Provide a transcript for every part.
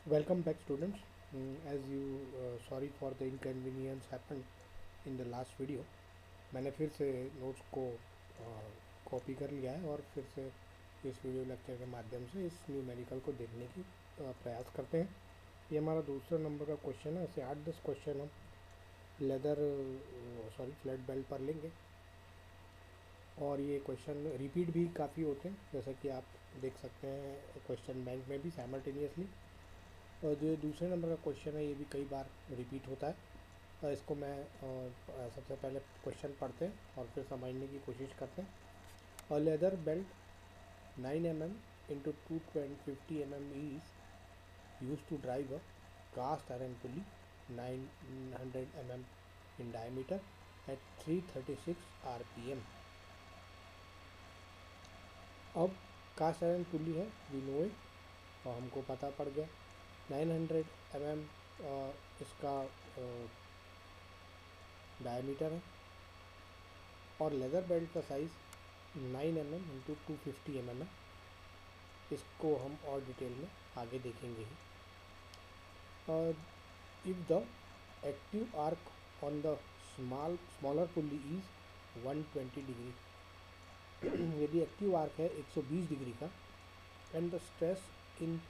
Welcome back, students. As you sorry for the inconvenience happened in the last video. मैंने फिर से notes को copy कर लिया है और फिर से इस वीडियो लेक्चर के माध्यम से इस न्यूमेरिकल को देखने की प्रयास करते हैं। ये हमारा दूसरा नंबर का क्वेश्चन है। ऐसे 8-10 क्वेश्चन हम लेदर फ्लैट बेल्ट पर लेंगे और ये क्वेश्चन रिपीट भी काफ़ी होते हैं, जैसा कि आप देख सकते हैं क्वेश्चन बैंक में भी साइमल्टेनियसली। और जो दूसरे नंबर का क्वेश्चन है ये भी कई बार रिपीट होता है। इसको मैं सबसे पहले क्वेश्चन पढ़ते हैं और फिर समझने की कोशिश करते हैं। A leather belt 9 mm into 250 mm is used to drive a cast iron pulley 900 mm in diameter at 336 rpm. अब कास्ट आयरन पुली है, वी नो इट, और हमको पता पड़ गया 900 mm इसका डायमीटर है और लेदर बेल्ट का साइज़ 9 mm इंटू 250 mm है। इसको हम और डिटेल में आगे देखेंगे ही। और if the active arc on the smaller pulley is 120 degree, यदि एक्टिव आर्क है 120 डिग्री का, and the stress in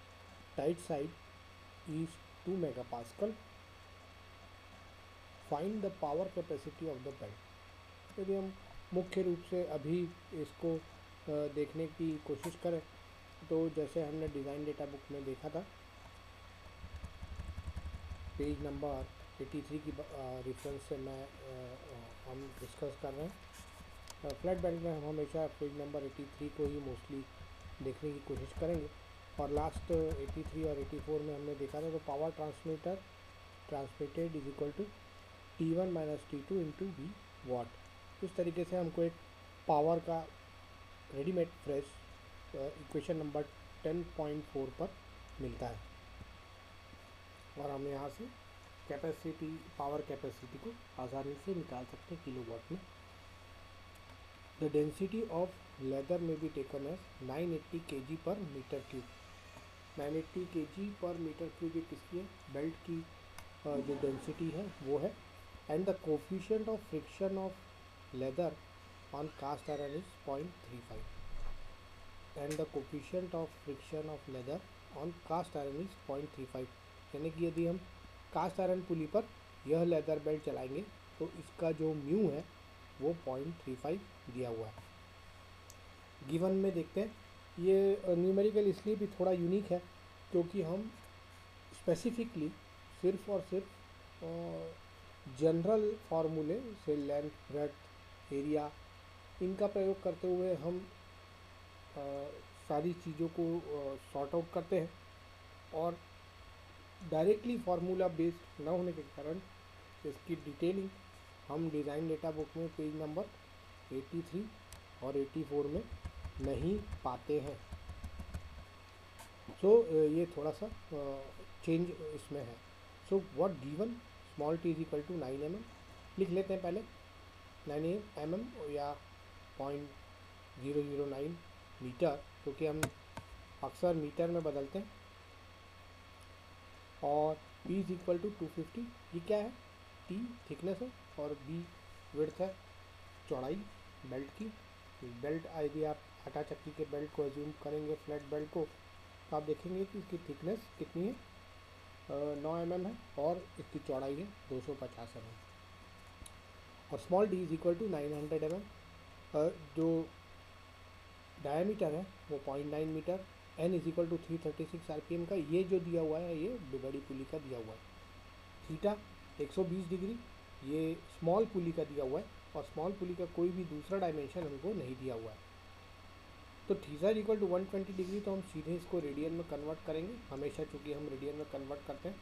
tight side is 2 megapascal, find the power capacity of the belt. यदि हम मुख्य रूप से अभी इसको देखने की कोशिश करें तो जैसे हमने डिज़ाइन डेटा बुक में देखा था, पेज नंबर 83 की रेफरेंस से हम डिस्कस कर रहे हैं। फ्लैट बेल्ट में हम हमेशा पेज नंबर 83 को ही मोस्टली देखने की कोशिश करेंगे। और लास्ट 83 और 84 में हमने देखा था, तो power transmitted is equal to T1 minus T2 into V watt. इस तरीके से हमको एक पावर का रेडीमेड फ्रेश इक्वेशन नंबर 10.4 पर मिलता है और हम यहाँ से पावर कैपेसिटी को आसानी से निकाल सकते हैं किलोवाट में। द डेंसिटी ऑफ लेदर में be taken as 980 kg per metre cube. 980 kg per metre cube ये किसकी है? बेल्ट की जो डेंसिटी है वो है। And the coefficient of friction of leather on caste iron is 0.35, and the coefficient of friction of leather on caste iron is 0.35। यानी कि यदि हम कास्ट आयरन पुली पर यह लेदर बेल्ट चलाएंगे तो इसका जो म्यू है वो 0.35 दिया हुआ है। गिवन में देखते हैं, ये न्यूमेरिकल इसलिए भी थोड़ा यूनिक है क्योंकि हम स्पेसिफिकली सिर्फ और सिर्फ जनरल फार्मूले से लेंथ, ब्रेड्थ, एरिया, इनका प्रयोग करते हुए हम सारी चीज़ों को सॉर्ट आउट करते हैं और डायरेक्टली फार्मूला बेस्ड न होने के कारण इसकी डिटेलिंग हम डिज़ाइन डेटा बुक में पेज नंबर 83 और 84 में नहीं पाते हैं। सो ये थोड़ा सा चेंज इसमें है। So what given, small t is equal to 9 mm लिख लेते हैं पहले, 9 mm या 0.009 मीटर, क्योंकि हम अक्सर मीटर में बदलते हैं। और p इज इक्वल टू 250, ये क्या है? t थिकनेस है और b विड्थ है, चौड़ाई बेल्ट की। बेल्ट यदि आप आटा चक्की के बेल्ट को एज्यूम करेंगे, फ्लैट बेल्ट को, तो आप देखेंगे कि इसकी थिकनेस कितनी है, 9 mm है और इसकी चौड़ाई है 250 mm। और small d is equal to 900 mm, जो डायमीटर है वो 0.9 metre, n is equal to 336 rpm का ये जो दिया हुआ है ये बड़ी पुली का दिया हुआ है। थीटा 120 डिग्री ये स्मॉल पुली का दिया हुआ है और स्मॉल पुली का कोई भी दूसरा डायमेंशन हमको नहीं दिया हुआ है। तो theta is equal to 120 degree, तो हम सीधे इसको रेडियन में कन्वर्ट करेंगे हमेशा, चूँकि हम रेडियन में कन्वर्ट करते हैं।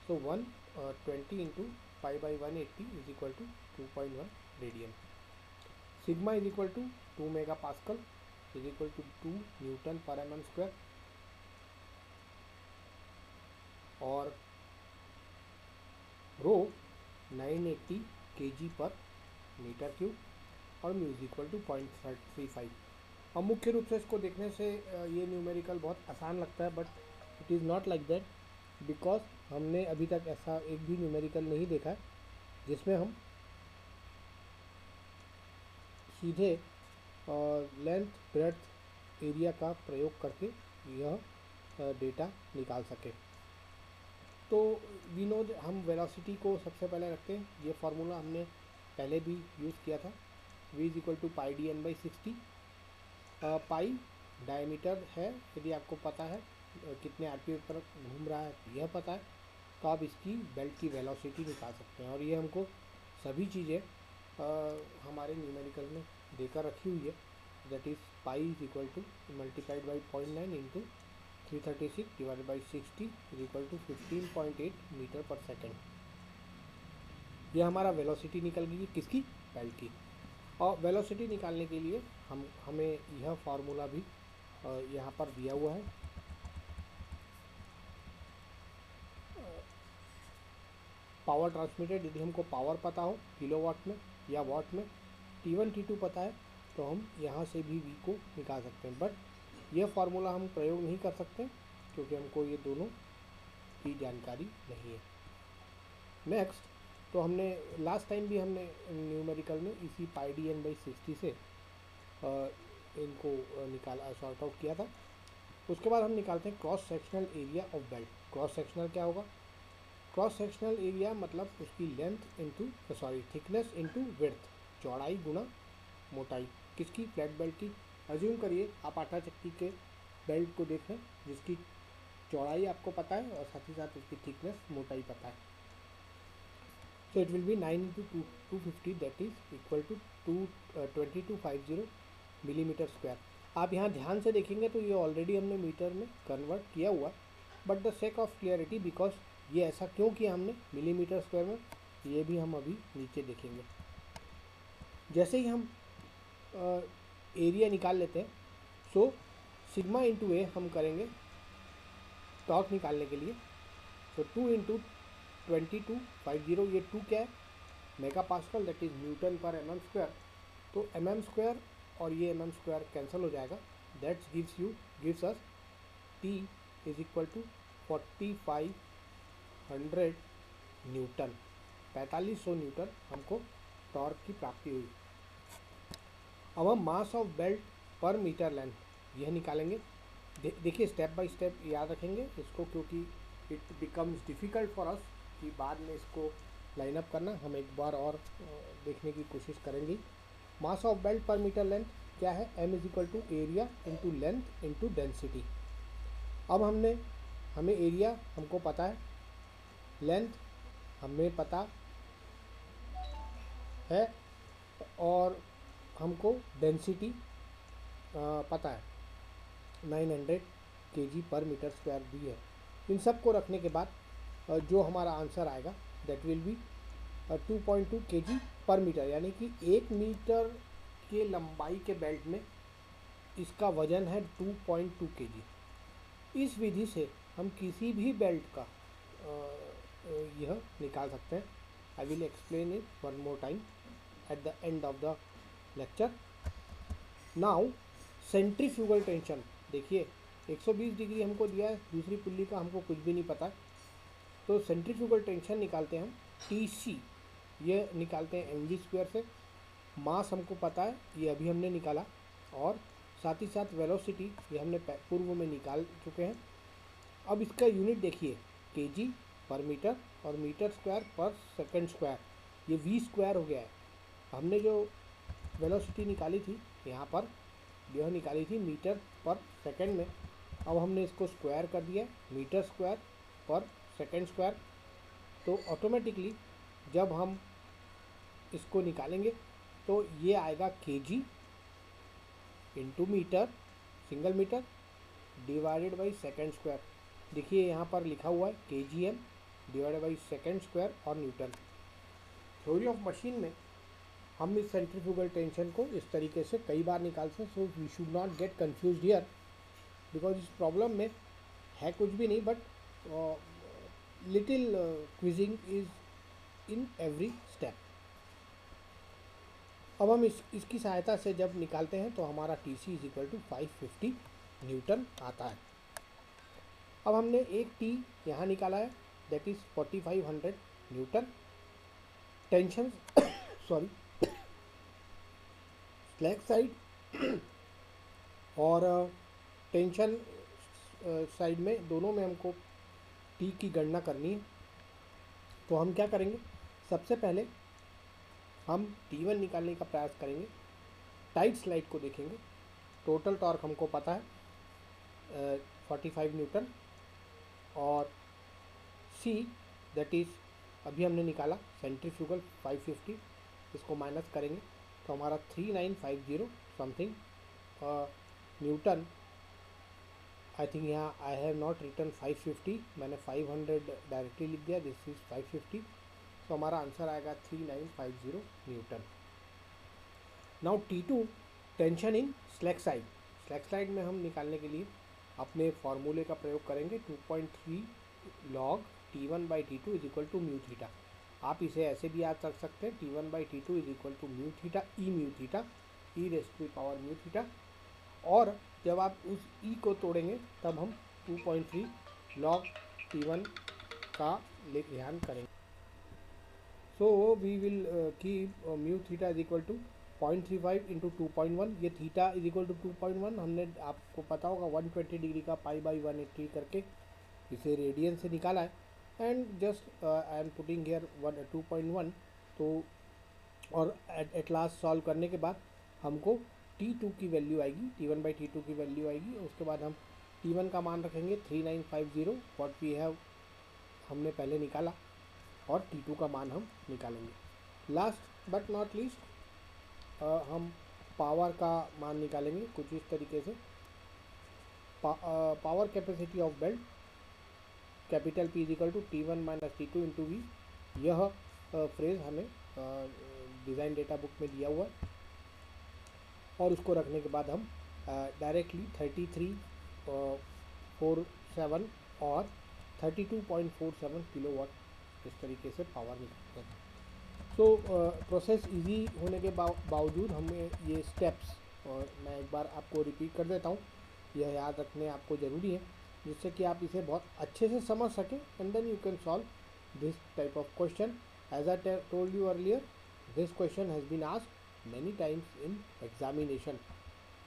So 120 into pi by 180 is equal to 2.1 radian. Sigma is equal to 2 mega pascal is equal to 2 newton per mm square, और rho 980 kg per metre cube, और म्यू इज इक्वल टू 0.35। और मुख्य रूप से इसको देखने से ये न्यूमेरिकल बहुत आसान लगता है, but it is not like that. Because हमने अभी तक ऐसा एक भी न्यूमेरिकल नहीं देखा है जिसमें हम सीधे लेंथ ब्रेड्थ एरिया का प्रयोग करके यह डेटा निकाल सके। तो वी नो हम वेलोसिटी को सबसे पहले रखते हैं। ये फार्मूला हमने पहले भी यूज़ किया था, v is equal to pi D N by 60। Pi diameter है, यदि आपको पता है कितने आरपीएम पर घूम रहा है यह पता है, तो आप इसकी बेल्ट की वेलोसिटी निकाल सकते हैं। और ये हमको सभी चीज़ें हमारे न्यूमेरिकल में देकर रखी हुई है। That is pi is equal to multiplied by 0.9 into 336 divided by 60 is equal to 15.8 metre per second. यह हमारा वेलोसिटी निकल गई किसकी, बेल्ट की। और वेलोसिटी निकालने के लिए हमें यह फार्मूला भी यहाँ पर दिया हुआ है। पावर ट्रांसमिटेड, यदि हमको पावर पता हो किलोवाट में या वाट में, T1 T2 पता है तो हम यहाँ से भी V को निकाल सकते हैं। बट यह फार्मूला हम प्रयोग नहीं कर सकते क्योंकि हमको ये दोनों की जानकारी नहीं है। नेक्स्ट, तो हमने लास्ट टाइम भी हमने न्यूमेरिकल में इसी पाई डी एन बाई 60 से इनको निकाला, सॉर्ट आउट किया था। उसके बाद हम निकालते हैं cross sectional area of belt. Cross sectional क्या होगा, क्रॉस सेक्शनल एरिया मतलब उसकी length into thickness into width, चौड़ाई गुना मोटाई, किसकी, फ्लैट बेल्ट की। अज्यूम करिए आप आटा चक्की के बेल्ट को देखें जिसकी चौड़ाई आपको पता है और साथ ही साथ उसकी थिकनेस, मोटाई पता है। So it will be 9 into 250 that is equal to 2250 millimetre square. आप यहाँ ध्यान से देखेंगे तो ये ऑलरेडी हमने मीटर में कन्वर्ट किया हुआ, but the sake of clarity because ये ऐसा क्यों किया हमने मिलीमीटर स्क्वायर में, ये भी हम अभी नीचे देखेंगे। जैसे ही हम एरिया निकाल लेते हैं, सो सिग्मा इंटू ए हम करेंगे टॉर्क निकालने के लिए। तो 2 इंटू 2250, ये 2 क्या है, mega pascal, that is newton per M M square. तो एम एम स्क्वायर और ये एम एम स्क्वायर कैंसिल हो जाएगा, that gives us T is equal to 4500 newton, 4500 newton हमको टॉर्क की प्राप्ति हुई। अब हम mass of belt per metre length यह निकालेंगे। देखिए स्टेप बाय स्टेप याद रखेंगे इसको, क्योंकि it becomes difficult for us कि बाद में इसको लाइन अप करना। हम एक बार और देखने की कोशिश करेंगे। Mass of belt per metre length क्या है, m is equal to area into length into density. अब हमें एरिया हमको पता है, लेंथ हमें पता है और हमको डेंसिटी पता है, 900 kg पर मीटर स्क्वायर दी है। इन सब को रखने के बाद जो हमारा आंसर आएगा that will be 2.2 kg per metre, यानी कि 1 मीटर के लंबाई के बेल्ट में इसका वजन है 2.2 kg। इस विधि से हम किसी भी बेल्ट का यह निकाल सकते हैं। I will explain it one more time at the end of the lecture. Now centrifugal tension, देखिए 120 डिग्री हमको दिया है, दूसरी पुल्ली का हमको कुछ भी नहीं पता, तो सेंट्रीफ्यूगल टेंशन निकालते हैं हम TC, ये निकालते हैं mg स्क्वायर से। मास हमको पता है, ये अभी हमने निकाला, और साथ ही साथ वेलोसिटी ये हमने पूर्व में निकाल चुके हैं। अब इसका यूनिट देखिए kg पर मीटर और metre square per second square, ये v स्क्वायर हो गया है। हमने जो वेलोसिटी निकाली थी यहाँ पर, यह निकाली थी मीटर पर सेकंड में, अब हमने इसको स्क्वायर कर दिया metre square per second square. तो ऑटोमेटिकली जब हम इसको निकालेंगे तो ये आएगा kg into metre, single metre, divided by second square. देखिए यहाँ पर लिखा हुआ है kgm divided by second square और न्यूटन। थ्योरी ऑफ मशीन में हम इस सेंट्रीफ्यूगल टेंशन को इस तरीके से कई बार निकालते हैं। So we should not get confuse here, because इस प्रॉब्लम में है कुछ भी नहीं, but little quizzing is in every step. अब हम इसकी सहायता से जब निकालते हैं तो हमारा TC is equal to 550 newton आता है। अब हमने एक टी यहाँ निकाला है, that is 4500 newton. Tension sorry slack side और टेंशन साइड में, दोनों में हमको टी की गणना करनी है। तो हम क्या करेंगे, सबसे पहले हम T1 निकालने का प्रयास करेंगे। टाइट स्लाइड को देखेंगे। टोटल टॉर्क हमको पता है 45 न्यूटन, और C दैट इज़ अभी हमने निकाला सेंट्रीफ्यूगल 550, इसको माइनस करेंगे तो हमारा 3950 समथिंग न्यूटन। आई थिंक यहाँ आई हैव नॉट रिटन 550, मैंने 500 डायरेक्टली लिख दिया, दिस इज़ 550। तो हमारा आंसर आएगा 3950 Newton. Now T2 tension in slag side. Slag side में हम निकालने के लिए अपने फॉर्मूले का प्रयोग करेंगे, 2.3 log T1/T2 is equal to mu theta. आप इसे ऐसे भी याद रख सकते हैं, T1/T2 is equal to mu theta, e mu theta, e raise to the power mu theta. और जब आप उस ई को तोड़ेंगे तब हम 2.3 log T1 का ध्यान करेंगे। So we will keep mu theta is equal to 0.35 into 2.1। ये थीटा इज इक्वल टू 2.1 हमने, आपको पता होगा 120 डिग्री का π/180 करके इसे रेडियन से निकाला है। And just I am putting here 2.1। तो और एट लास्ट सॉल्व करने के बाद हमको T2 की वैल्यू आएगी, T1/T2 की वैल्यू आएगी। उसके बाद हम T1 का मान रखेंगे 3950 व्हाट वी हैव हमने पहले निकाला, और T2 का मान हम निकालेंगे। लास्ट बट नॉट लीस्ट हम पावर का मान निकालेंगे कुछ इस तरीके से। Power capacity of belt capital P is equal to T1 - T2 into V. यह फ्रेज हमें डिज़ाइन डेटा बुक में दिया हुआ है, और उसको रखने के बाद हम डायरेक्टली 3347 और 32.47 किलोवाट इस तरीके से पावर निकालते हैं। तो प्रोसेस इजी होने के बावजूद हमें ये स्टेप्स, और मैं एक बार आपको रिपीट कर देता हूँ, यह याद रखने आपको ज़रूरी है जिससे कि आप इसे बहुत अच्छे से समझ सकें, and then you can solve this type of question. As I told you earlier, this question has been asked many times in examination,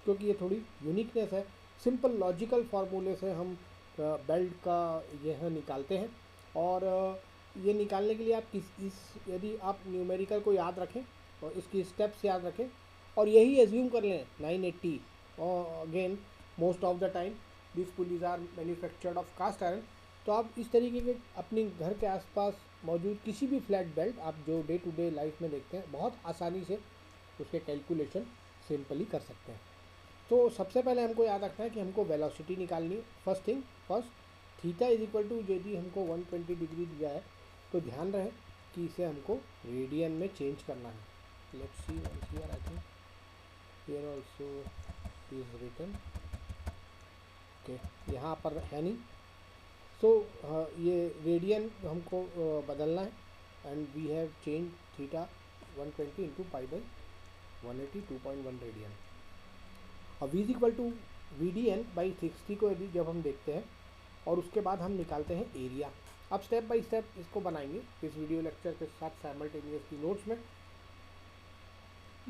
क्योंकि ये थोड़ी यूनिकनेस है। सिंपल लॉजिकल फार्मूले से हम बेल्ट का यह निकालते हैं, और ये निकालने के लिए आप यदि आप न्यूमेरिकल को याद रखें और इसकी स्टेप्स याद रखें, और यही एज्यूम कर लें 980। और again most of the time this pulleys are manufactured of cast iron. तो आप इस तरीके के अपने घर के आसपास मौजूद किसी भी फ्लैट बेल्ट आप जो डे टू डे लाइफ में देखते हैं, बहुत आसानी से उसके कैलकुलेशन सिंपली कर सकते हैं। तो सबसे पहले हमको याद रखना है कि हमको वेलोसिटी निकालनी है। First thing first, theta is equal to, यदि हमको 120 डिग्री दिया है तो ध्यान रहे कि इसे हमको रेडियन में चेंज करना है। Let's see once here, I think here also is written, okay यहाँ पर है नहीं। सो ये रेडियन हमको बदलना है, and we have change theta 120 into π/180 2.1 radian. अब v is equal to VDN/60 को यदि जब हम देखते हैं, और उसके बाद हम निकालते हैं एरिया। अब स्टेप बाय स्टेप इसको बनाएंगे इस वीडियो लेक्चर के साथ साइमल्टेनियसली नोट्स में,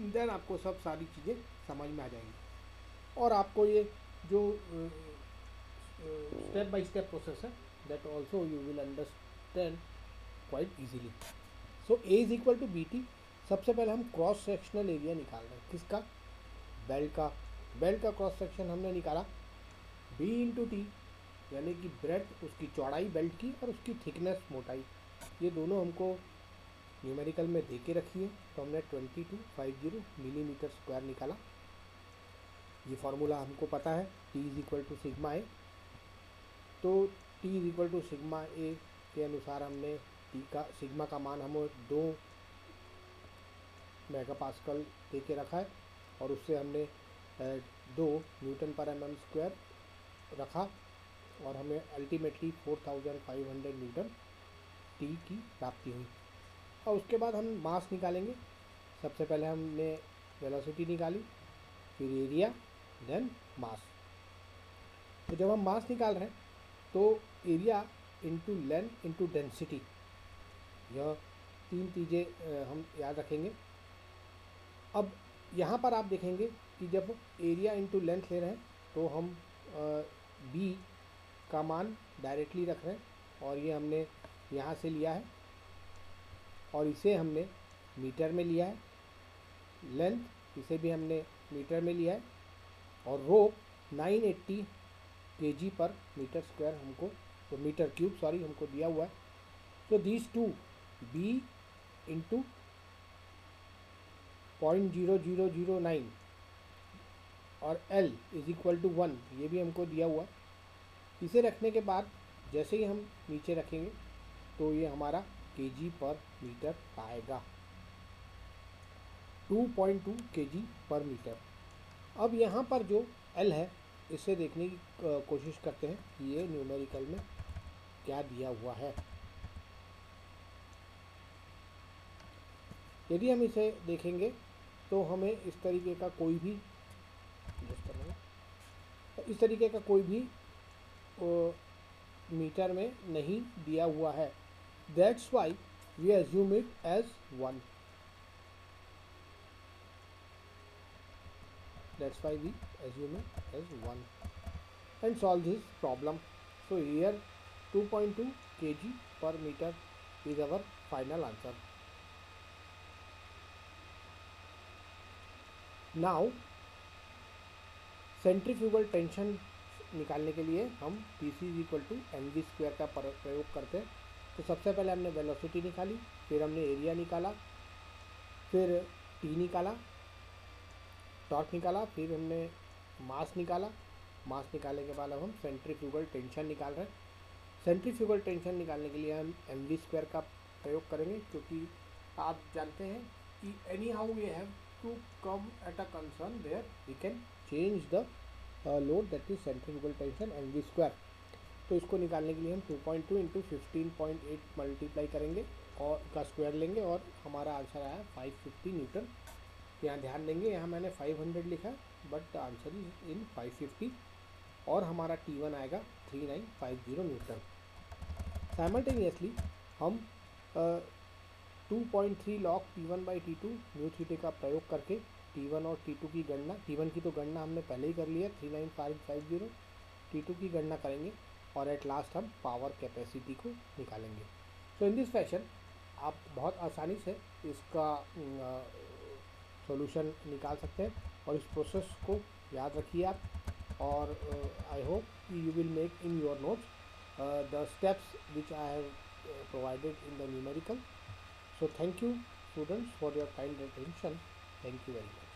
देन आपको सब सारी चीज़ें समझ में आ जाएंगी, और आपको ये जो स्टेप बाय स्टेप प्रोसेस है that also you will understand quite easily. So A is equal to BT। सबसे पहले हम क्रॉस सेक्शनल एरिया निकाल रहे हैं, किसका, बेल्ट का। बेल्ट का क्रॉस सेक्शन हमने निकाला B इंटू टी, यानी कि ब्रेड्थ उसकी चौड़ाई बेल्ट की और उसकी थिकनेस मोटाई, ये दोनों हमको न्यूमेरिकल में दे के रखी है। तो हमने 2250 मिलीमीटर स्क्वायर निकाला। ये फार्मूला हमको पता है, T is equal to sigma A. तो T is equal to sigma A के अनुसार हमने T का सिग्मा का मान हमें 2 मेगापास्कल दे के रखा है, और उससे हमने 2 Nm/mm² रखा, और हमें अल्टीमेटली 4500 न्यूटन T की प्राप्ति हुई। और उसके बाद हम मास निकालेंगे। सबसे पहले हमने वेलोसिटी निकाली, फिर एरिया, देन मास। तो जब हम मास निकाल रहे हैं तो area into length into density, यह तीन चीज़ें हम याद रखेंगे। अब यहाँ पर आप देखेंगे कि जब एरिया इंटू लेंथ ले रहे हैं तो हम बी का मान डायरेक्टली रख रहे हैं और ये हमने यहाँ से लिया है और इसे हमने मीटर में लिया है, लेंथ इसे भी हमने मीटर में लिया है और rho 980 kg per metre square हमको, तो मीटर क्यूब सॉरी, हमको दिया हुआ है। तो दीज टू बी इंटू 0.0009 और L इज इक्वल टू 1, ये भी हमको दिया हुआ है। इसे रखने के बाद जैसे ही हम नीचे रखेंगे तो ये हमारा kg पर मीटर आएगा, 2.2 kg पर मीटर। अब यहाँ पर जो L है इसे देखने की कोशिश करते हैं कि ये न्यूमेरिकल में क्या दिया हुआ है। यदि हम इसे देखेंगे तो हमें इस तरीके का कोई भी मीटर में नहीं दिया हुआ है। That's why we assume it as 1। That's why we assume it as 1 and solve this problem. So here 2.2 kg per meter is our final answer. Now centrifugal tension निकालने के लिए हम PC is equal to mv square का प्रयोग करते हैं। तो सबसे पहले हमने वेलोसिटी निकाली, फिर हमने एरिया निकाला, फिर T निकाला, टॉर्क निकाला, फिर हमने मास निकाला। मास निकालने के बाद अब हम सेंट्रीफ्यूगल टेंशन निकाल रहे हैं। सेंट्रीफ्यूगल टेंशन निकालने के लिए हम mv स्क्वायर का प्रयोग करेंगे, क्योंकि आप जानते हैं कि anyhow we have to come at a concern where we can change the load, that is centrifugal tension mv square. तो इसको निकालने के लिए हम 2.2 इंटू 15.8 मल्टीप्लाई करेंगे और का स्क्वायर लेंगे और हमारा आंसर आया 550 न्यूटन। यहाँ ध्यान देंगे, यहाँ मैंने 500 लिखा बट आंसर इज इन 550 और हमारा T1 आएगा 3950 न्यूटन। साइमल्टेनियसली हम 2.3 log T1/T2 न्यू थीटा का प्रयोग करके T1 और T2 की गणना, T1 की तो गणना हमने पहले ही कर ली है 39550, T2 की गणना करेंगे और एट लास्ट हम पावर कैपेसिटी को निकालेंगे। सो इन दिस फैशन आप बहुत आसानी से इसका सॉल्यूशन निकाल सकते हैं और इस प्रोसेस को याद रखिए आप, और I hope you will make in your notes the steps which I have provided in the numerical. So thank you students for your kind attention. Thank you very much.